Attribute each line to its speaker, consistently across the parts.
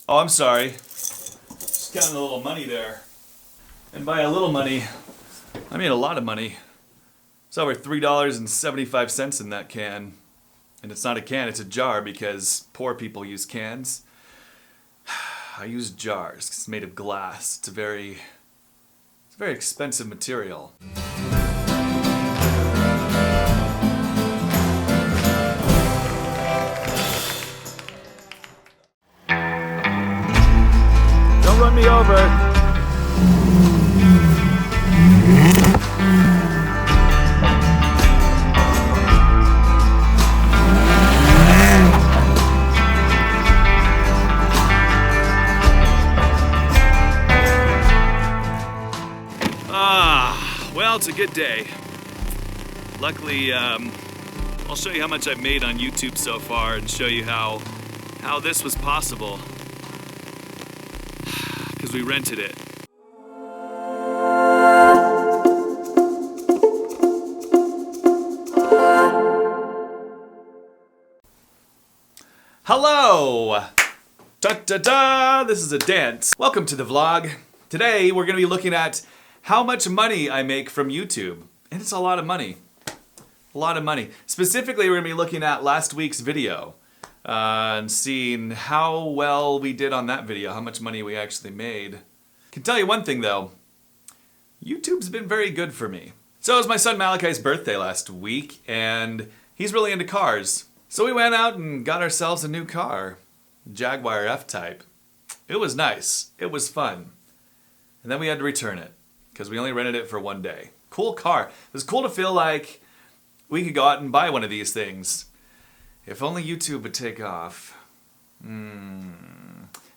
Speaker 1: Oh, I'm sorry. Just counting a little money there. And by a little money, I mean a lot of money. It's over $3.75 in that can. And it's not a can, it's a jar because poor people use cans. I use jars. It's made of glass. It's a very expensive material. Don't run me over. Well, it's a good day. Luckily, I'll show you how much I've made on YouTube so far and show you how this was possible. Because we rented it. Hello! Da-da-da! This is a dance. Welcome to the vlog. Today, we're going to be looking at how much money I make from YouTube. And it's a lot of money. A lot of money. Specifically, we're going to be looking at last week's video and seeing how well we did on that video, how much money we actually made. I can tell you one thing though, YouTube's been very good for me. So it was my son Malachi's birthday last week, and he's really into cars. So we went out and got ourselves a new car, Jaguar F-Type. It was nice. It was fun. And then we had to return it, because we only rented it for one day. Cool car. It was cool to feel like we could go out and buy one of these things. If only YouTube would take off. I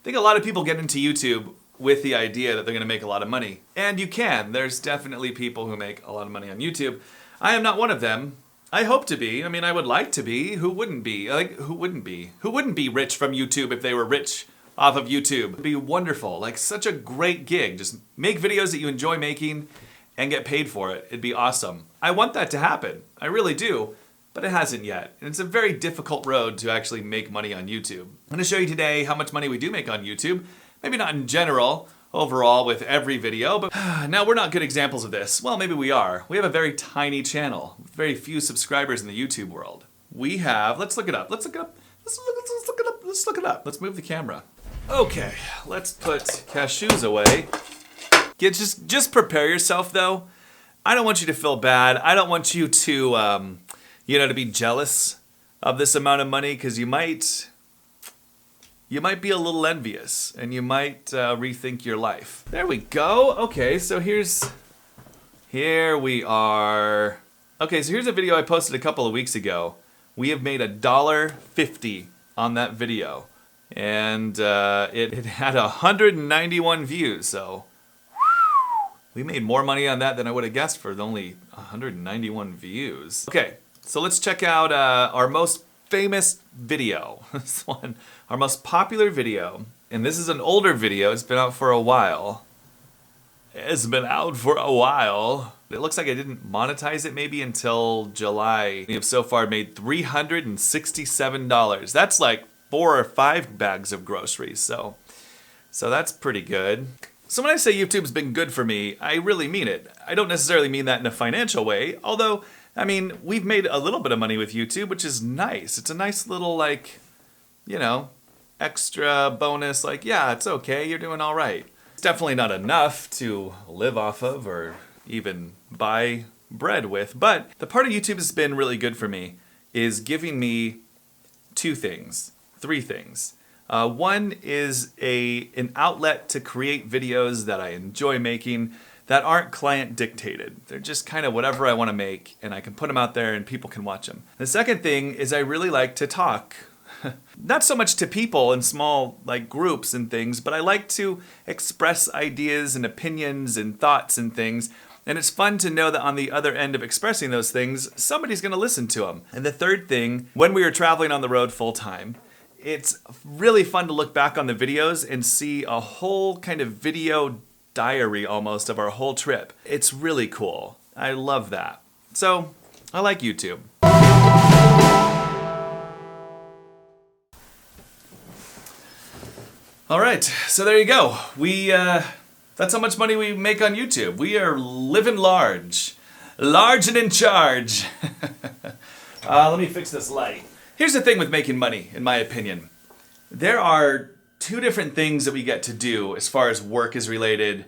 Speaker 1: think a lot of people get into YouTube with the idea that they're going to make a lot of money. And you can. There's definitely people who make a lot of money on YouTube. I am not one of them. I hope to be. I mean, I would like to be. Who wouldn't be? Who wouldn't be? Who wouldn't be rich from YouTube if they were rich off of YouTube? It'd be wonderful. Like, such a great gig. Just make videos that you enjoy making and get paid for it. It'd be awesome. I want that to happen. I really do, but it hasn't yet. And it's a very difficult road to actually make money on YouTube. I'm going to show you today how much money we do make on YouTube. Maybe not in general, overall with every video, but now we're not good examples of this. Well, maybe we are. We have a very tiny channel, with very few subscribers in the YouTube world. We have, let's look it up. Let's look it up. Let's look it up. Let's look it up. Let's move the camera. Okay, let's put cashews away. Just prepare yourself though. I don't want you to feel bad. I don't want you to, to be jealous of this amount of money, because you might be a little envious and you might rethink your life. There we go. Okay, so here we are. Okay, so here's a video I posted a couple of weeks ago. We have made $1.50 on that video. And it had 191 views, so we made more money on that than I would have guessed for only 191 views. Okay, so let's check out our most famous video. This one, our most popular video. And this is an older video. It's been out for a while. It looks like I didn't monetize it maybe until July. We have so far made $367. That's like 4 or 5 bags of groceries, so that's pretty good. So when I say YouTube's been good for me, I really mean it. I don't necessarily mean that in a financial way, although, I mean, we've made a little bit of money with YouTube, which is nice. It's a nice little, extra bonus, yeah, it's okay, you're doing all right. It's definitely not enough to live off of or even buy bread with, but the part of YouTube that's been really good for me is giving me 3 things. One is an outlet to create videos that I enjoy making that aren't client dictated. They're just kind of whatever I want to make, and I can put them out there and people can watch them. The second thing is I really like to talk. Not so much to people in small groups and things, but I like to express ideas and opinions and thoughts and things. And it's fun to know that on the other end of expressing those things, somebody's going to listen to them. And the third thing, when we were traveling on the road full time, it's really fun to look back on the videos and see a whole kind of video diary almost of our whole trip. It's really cool. I love that. So, I like YouTube. All right, so there you go. That's how much money we make on YouTube. We are living large. Large and in charge. Let me fix this light. Here's the thing with making money, in my opinion. There are two different things that we get to do as far as work is related.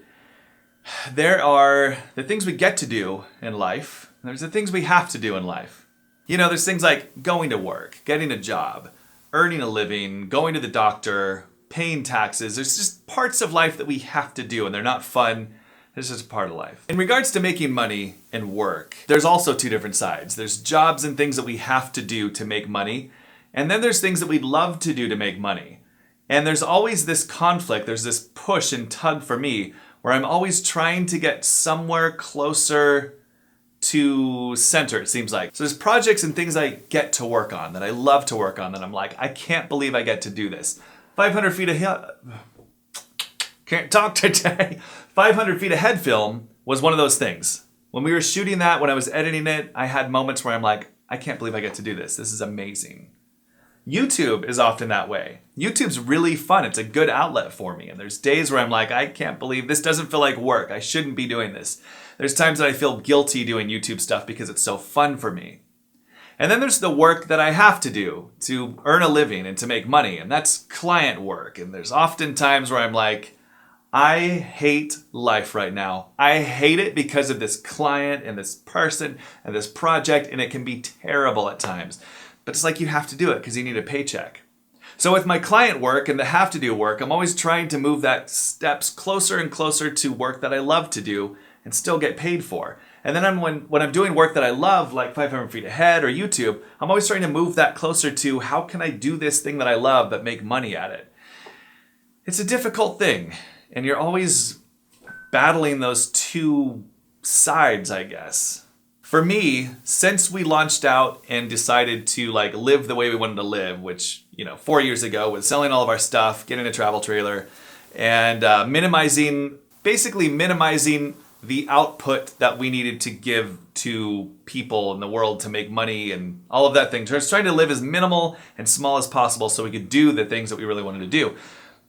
Speaker 1: There are the things we get to do in life, and there's the things we have to do in life. You know, there's things like going to work, getting a job, earning a living, going to the doctor, paying taxes. There's just parts of life that we have to do, and they're not fun. It's just a part of life. In regards to making money and work, there's also two different sides. There's jobs and things that we have to do to make money, and then there's things that we'd love to do to make money. And there's always this conflict, there's this push and tug for me, where I'm always trying to get somewhere closer to center, it seems like. So there's projects and things I get to work on, that I love to work on, that I'm like, I can't believe I get to do this. 500 feet ahead, can't talk today. 500 feet ahead film was one of those things. When we were shooting that, when I was editing it, I had moments where I'm like, I can't believe I get to do this. This is amazing. YouTube is often that way. YouTube's really fun. It's a good outlet for me. And there's days where I'm like, I can't believe this doesn't feel like work. I shouldn't be doing this. There's times that I feel guilty doing YouTube stuff because it's so fun for me. And then there's the work that I have to do to earn a living and to make money. And that's client work. And there's often times where I'm like, I hate life right now. I hate it because of this client and this person and this project, and it can be terrible at times. But it's like you have to do it because you need a paycheck. So with my client work and the have to do work, I'm always trying to move that steps closer and closer to work that I love to do and still get paid for. And then when I'm doing work that I love, like 500 feet ahead or YouTube, I'm always trying to move that closer to how can I do this thing that I love but make money at it. It's a difficult thing. And you're always battling those two sides, I guess. For me, since we launched out and decided to live the way we wanted to live, which 4 years ago was selling all of our stuff, getting a travel trailer, and basically minimizing the output that we needed to give to people in the world to make money and all of that thing. Just trying to live as minimal and small as possible so we could do the things that we really wanted to do.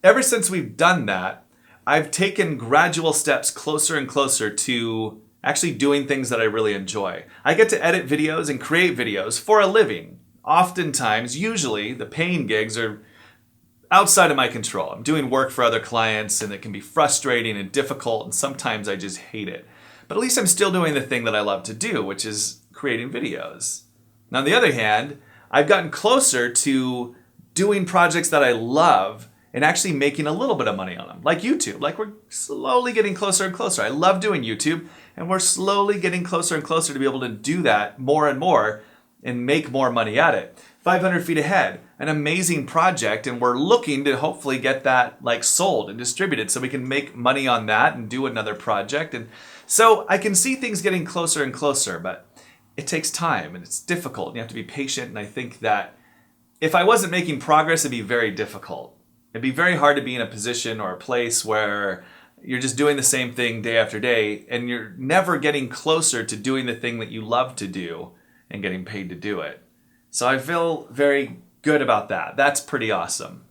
Speaker 1: Ever since we've done that, I've taken gradual steps closer and closer to actually doing things that I really enjoy. I get to edit videos and create videos for a living. Oftentimes, usually, the paying gigs are outside of my control. I'm doing work for other clients and it can be frustrating and difficult and sometimes I just hate it. But at least I'm still doing the thing that I love to do, which is creating videos. Now, on the other hand, I've gotten closer to doing projects that I love and actually making a little bit of money on them, like YouTube. We're slowly getting closer and closer. I love doing YouTube, and we're slowly getting closer and closer to be able to do that more and more and make more money at it. 500 feet ahead, an amazing project, and we're looking to hopefully get that sold and distributed so we can make money on that and do another project. And so I can see things getting closer and closer, but it takes time and it's difficult and you have to be patient. And I think that if I wasn't making progress, it'd be very difficult. It'd be very hard to be in a position or a place where you're just doing the same thing day after day and you're never getting closer to doing the thing that you love to do and getting paid to do it. So I feel very good about that. That's pretty awesome.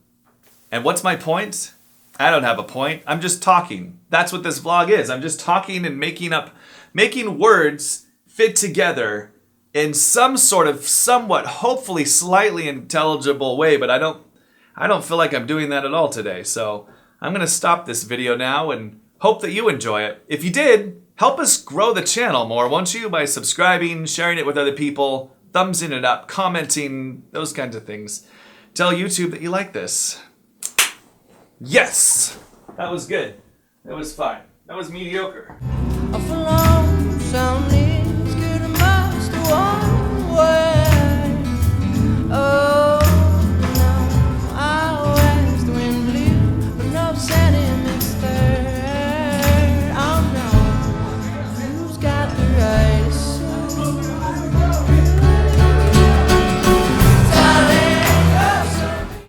Speaker 1: And what's my point? I don't have a point. I'm just talking. That's what this vlog is. I'm just talking and making words fit together in some sort of somewhat, hopefully slightly intelligible way, but I don't feel like I'm doing that at all today. So I'm going to stop this video now and hope that you enjoy it. If you did, help us grow the channel more, won't you? By subscribing, sharing it with other people, thumbsing it up, commenting, those kinds of things. Tell YouTube that you like this. Yes! That was good. That was fine. That was mediocre.